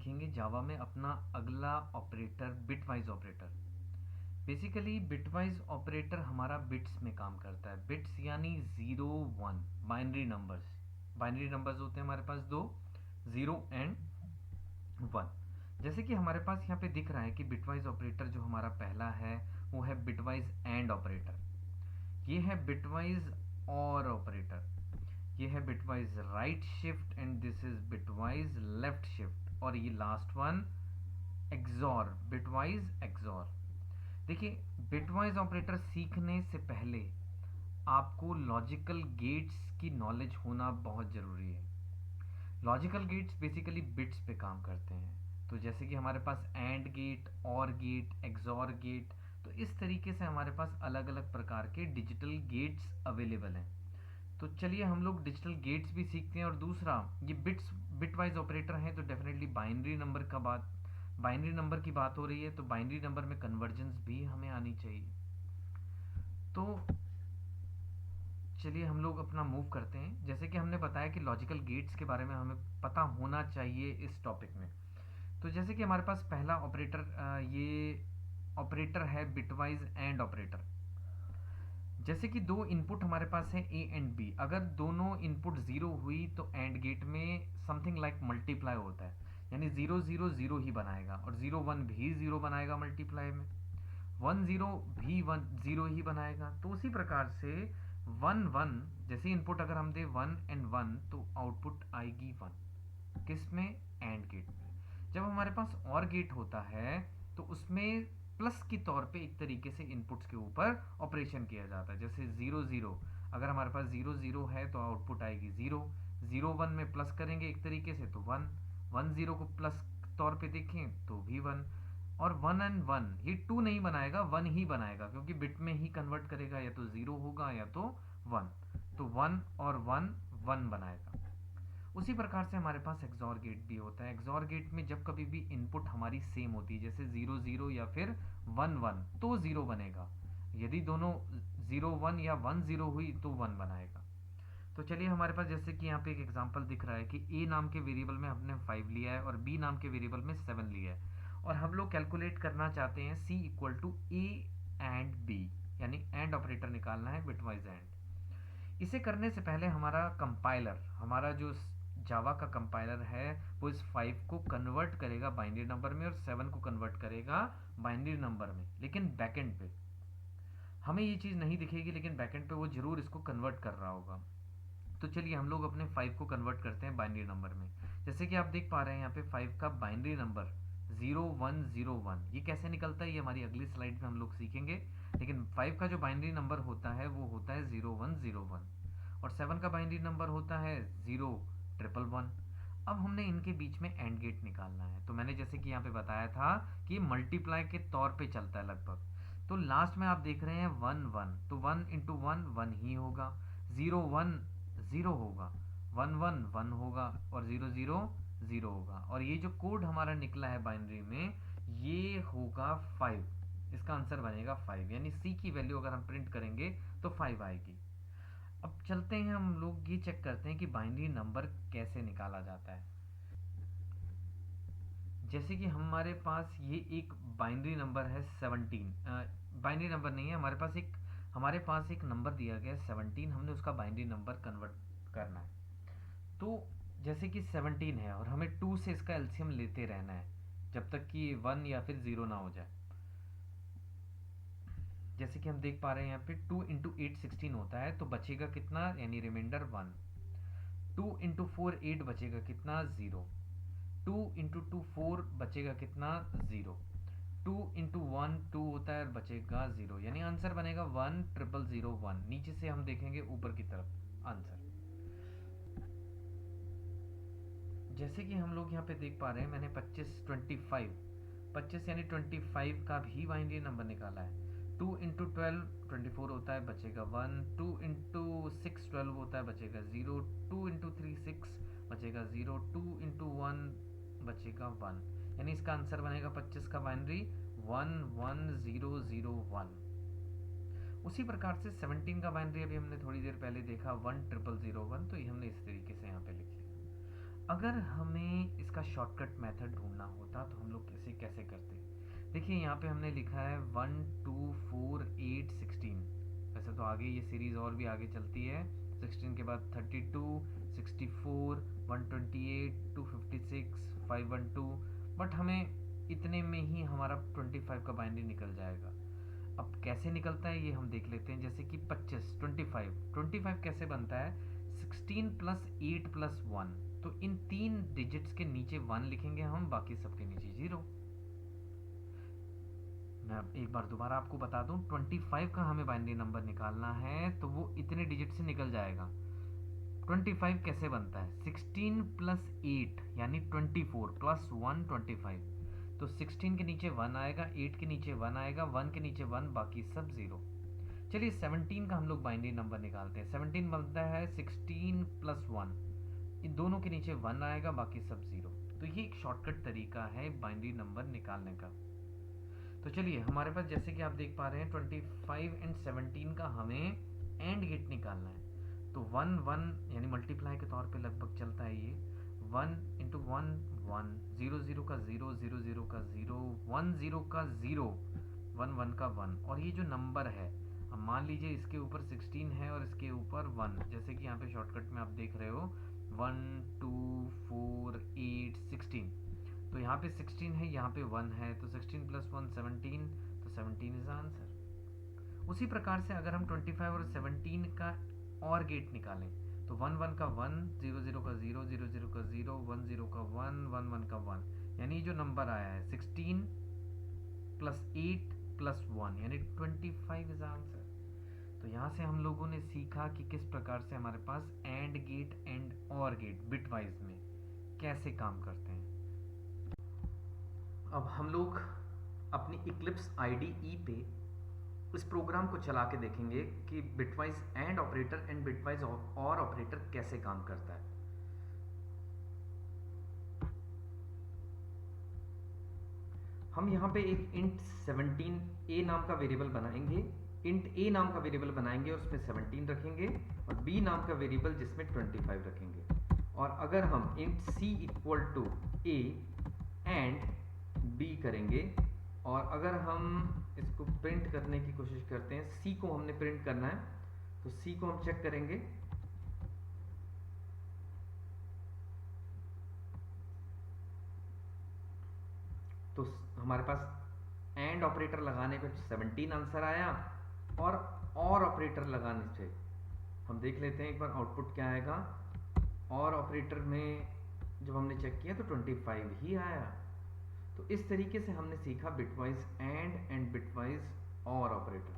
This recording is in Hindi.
सीखेंगे जावा में अपना अगला operator bitwise operator. Basically bitwise operator हमारा बिट्स में काम करता है। बिट्स यानी 0 1 बाइनरी नंबर्स होते हैं हमारे पास दो, 0 एंड 1। जैसे कि हमारे पास यहाँ पे दिख रहा है कि बिटवाइज ऑपरेटर जो हमारा पहला है वो है बिटवाइज एंड ऑपरेटर, ये है बिटवाइज और ऑपरेटर, ये है bitwise right shift and this is bitwise left shift, और ये last one XOR, bitwise XOR. देखिए बिटवाइज ऑपरेटर सीखने से पहले आपको लॉजिकल गेट्स की नॉलेज होना बहुत ज़रूरी है। लॉजिकल गेट्स बेसिकली बिट्स पे काम करते हैं। तो जैसे कि हमारे पास एंड गेट, और गेट, एक्सॉर गेट, तो इस तरीके से हमारे पास अलग अलग प्रकार के डिजिटल गेट्स अवेलेबल हैं। तो चलिए हम लोग डिजिटल गेट्स भी सीखते हैं। और दूसरा, ये बिट्स बिटवाइज ऑपरेटर हैं तो डेफिनेटली बाइनरी नंबर की बात हो रही है, तो बाइनरी नंबर में कन्वर्जेंस भी हमें आनी चाहिए। तो चलिए हम लोग अपना मूव करते हैं। जैसे कि हमने बताया कि लॉजिकल गेट्स के बारे में हमें पता होना चाहिए इस टॉपिक में। तो जैसे कि हमारे पास पहला ऑपरेटर, ये ऑपरेटर है बिटवाइज एंड ऑपरेटर। जैसे कि दो इनपुट हमारे पास है ए एंड बी, अगर दोनों इनपुट जीरो हुई तो एंड गेट में समथिंग लाइक मल्टीप्लाई होता है, यानी जीरो जीरो जीरो ही बनाएगा, और जीरो वन भी जीरो बनाएगा मल्टीप्लाई में, वन जीरो भी वन जीरो ही बनाएगा। तो उसी प्रकार से वन वन जैसे इनपुट अगर हम दे 1 एंड 1 तो आउटपुट आएगी 1, किस में, एंड गेट में। जब हमारे पास और गेट होता है तो उसमें प्लस के तौर पे एक तरीके से इनपुट्स के ऊपर ऑपरेशन किया जाता है। जैसे जीरो जीरो, अगर हमारे पास जीरो जीरो है तो आउटपुट आएगी जीरो, जीरो वन में प्लस करेंगे एक तरीके से तो वन, वन जीरो को प्लस तौर पे देखें तो भी वन, और 1 एंड 1 ये 2 नहीं बनाएगा, 1 ही बनाएगा, क्योंकि बिट में ही कन्वर्ट करेगा, या तो 0 होगा या तो 1। तो 1 और 1 1 बनाएगा। उसी प्रकार से हमारे पास एक्सॉर गेट भी होता है। एक्सॉर गेट में जब कभी भी इनपुट हमारी सेम होती है, जैसे 0 0 या फिर 1 1, तो 0 बनेगा। यदि दोनों 0 1 या 1 0 हुई तो 1 बनाएगा। तो चलिए हमारे पास जैसे कि यहाँ पे एक एग्जांपल दिख रहा है कि ए नाम के वेरिएबल में हमने 5 लिया है और बी नाम के वेरिएबल में 7 लिया है, और हम लोग कैलकुलेट करना चाहते हैं C equal to A and B, यानी एंड ऑपरेटर निकालना है, बिटवाइज एंड। इसे करने से पहले हमारा कंपाइलर, हमारा जो जावा का कंपाइलर है वो इस 5 को कन्वर्ट करेगा बाइनरी नंबर में और 7 को कन्वर्ट करेगा बाइनरी नंबर में, लेकिन बैकएंड पे हमें ये चीज़ नहीं दिखेगी, लेकिन बैकएंड पे वो जरूर इसको कन्वर्ट कर रहा होगा। तो चलिए हम लोग अपने 5 को कन्वर्ट करते हैं बाइनरी नंबर में। जैसे कि आप देख पा रहे हैं यहाँ पे 5 का बाइनरी नंबर 0101, ये कैसे निकलता है ये हमारी अगली स्लाइड में हम लोग सीखेंगे। लेकिन 5 का जो बाइनरी नंबर होता है वो होता है 0101, और 7 का बाइनरी नंबर होता है 0111। अब हमने इनके बीच में एंड गेट निकालना है। तो मैंने जैसे कि यहाँ पे बताया था कि मल्टीप्लाई के तौर पे चलता है लगभग। तो लास्ट में आप देख रहे हैं 1 1, तो 1 इंटू 1 1 ही होगा, 0 1 0 होगा, 1 1 1 होगा, और 0 0 0 होगा। और ये जो कोड हमारा निकला है बाइनरी में ये होगा 5, इसका आंसर बनेगा 5, यानी सी की वैल्यू अगर हम प्रिंट करेंगे तो 5 आएगी। अब चलते हैं हम लोग ये चेक करते हैं कि बाइनरी नंबर कैसे निकाला जाता है। जैसे कि हमारे पास ये एक बाइनरी नंबर है 17, बाइनरी नंबर नहीं है, हमारे पास एक नंबर दिया गया है 17, हमने उसका बाइनरी नंबर कन्वर्ट करना है। तो जैसे कि 17 है और हमें 2 से इसका एलसीएम लेते रहना है जब तक कि 1 या फिर 0 ना हो जाए। जैसे कि हम देख पा रहे हैं यहाँ पे 2 इंटू 8 16 होता है, तो बचेगा कितना, यानी रिमाइंडर 1। 2 इंटू 4 8 बचेगा कितना, 0। 2 इंटू 2 4 बचेगा कितना, 0। 2 इंटू 1 2 होता है और बचेगा 0, यानी आंसर बनेगा 10001। नीचे से हम देखेंगे ऊपर की तरफ आंसर। जैसे कि हम लोग यहाँ पे देख पा रहे हैं मैंने 25 यानी 25 का भी बाइनरी नंबर निकाला है। 2 इंटू 12 24 होता है, बचेगा 1। 2 इंटू 6 12 होता है, बचेगा 0। 2 इंटू 3 6 बचेगा 0। 2 इंटू 1 बचेगा 1, यानी इसका आंसर बनेगा 25 का बाइनरी 11001। उसी प्रकार से 17 का बाइनरी अभी हमने थोड़ी देर पहले देखा 10001, तो ये हमने इस तरीके से यहाँ पे लिख लिया। अगर हमें इसका शॉर्टकट मेथड ढूंढना होता तो हम लोग इसे कैसे करते? देखिए यहाँ पे हमने लिखा है 1 2 4 8 16। वैसे तो आगे ये सीरीज और भी आगे चलती है, 16 के बाद 32 64 128 256 512, बट हमें इतने में ही हमारा 25 का बाइनरी निकल जाएगा। अब कैसे निकलता है ये हम देख लेते हैं। जैसे कि 25 25 कैसे बनता है? 16 प्लस 8 प्लस 1। तो इन तीन डिजिट्स के नीचे 1 लिखेंगे हम, बाकी सबके नीचे 0। मैं अब एक बार दोबारा आपको बता दूं, 25 का हमें बाइनरी नंबर निकालना है तो वो इतने डिजिट से निकल जाएगा। 25 कैसे बनता है? 16 प्लस 8 यानी 24 प्लस 1 25। तो 16 के नीचे 1 आएगा, 8 के नीचे 1 आएगा, 1 के नीचे 1, बाकी सब 0। चलिए 17 का हम लोग बाइनरी नंबर निकालते हैं। 17 बनता है 16 प्लस 1, इन दोनों के नीचे 1 आएगा, बाकी सब 0। तो ये एक शॉर्टकट तरीका है बाइनरी नंबर निकालने का। तो चलिए हमारे पास जैसे कि आप देख पा रहे हैं 25 एंड 17 का हमें एंड गेट निकालना है। तो 1 1 यानी मल्टीप्लाई के तौर पे लगभग चलता है ये। 1 इंटू 1 1, 0 0 का 0, 0 0 का 0, 1 0 का 0, 1 1 का 1। और ये जो नंबर है, अब मान लीजिए इसके ऊपर 16 है और इसके ऊपर 1, जैसे कि यहाँ पे शॉर्टकट में आप देख रहे हो 1 2 4 8 16। तो यहाँ पे 16 है, यहाँ पे 1 है, तो 16 प्लस 1 17, तो 17 इज आंसर। उसी प्रकार से अगर हम 25 और 17 का और गेट निकालें तो 1 1 का 1, 0 0 का 0, 0 0 का 0, 1 0 का 1, 1 1 का 1, यानी जो नंबर आया है 16 प्लस 8 प्लस 1 यानी 25 इज आंसर। तो यहाँ से हम लोगों ने सीखा कि किस प्रकार से हमारे पास एंड गेट एंड और गेट बिटवाइज में कैसे काम करते हैं। अब हम लोग अपनी इक्लिप्स IDE पे इस प्रोग्राम को चला के देखेंगे कि bitwise and operator and bitwise और ऑपरेटर कैसे काम करता है। हम यहाँ पे एक इंट 17 a नाम का वेरिएबल बनाएंगे, इंट a नाम का वेरिएबल बनाएंगे और उसमें 17 रखेंगे, और b नाम का वेरिएबल जिसमें 25 रखेंगे। और अगर हम int c equal to a and b करेंगे, और अगर हम इसको प्रिंट करने की कोशिश करते हैं, c को हमने प्रिंट करना है, तो c को हम चेक करेंगे। तो हमारे पास एंड ऑपरेटर लगाने पे 17 आंसर आया, और ऑपरेटर लगाने से हम देख लेते हैं एक बार आउटपुट क्या आएगा। और ऑपरेटर में जब हमने चेक किया तो 25 ही आया। तो इस तरीके से हमने सीखा बिटवाइज एंड बिटवाइज और ऑपरेटर।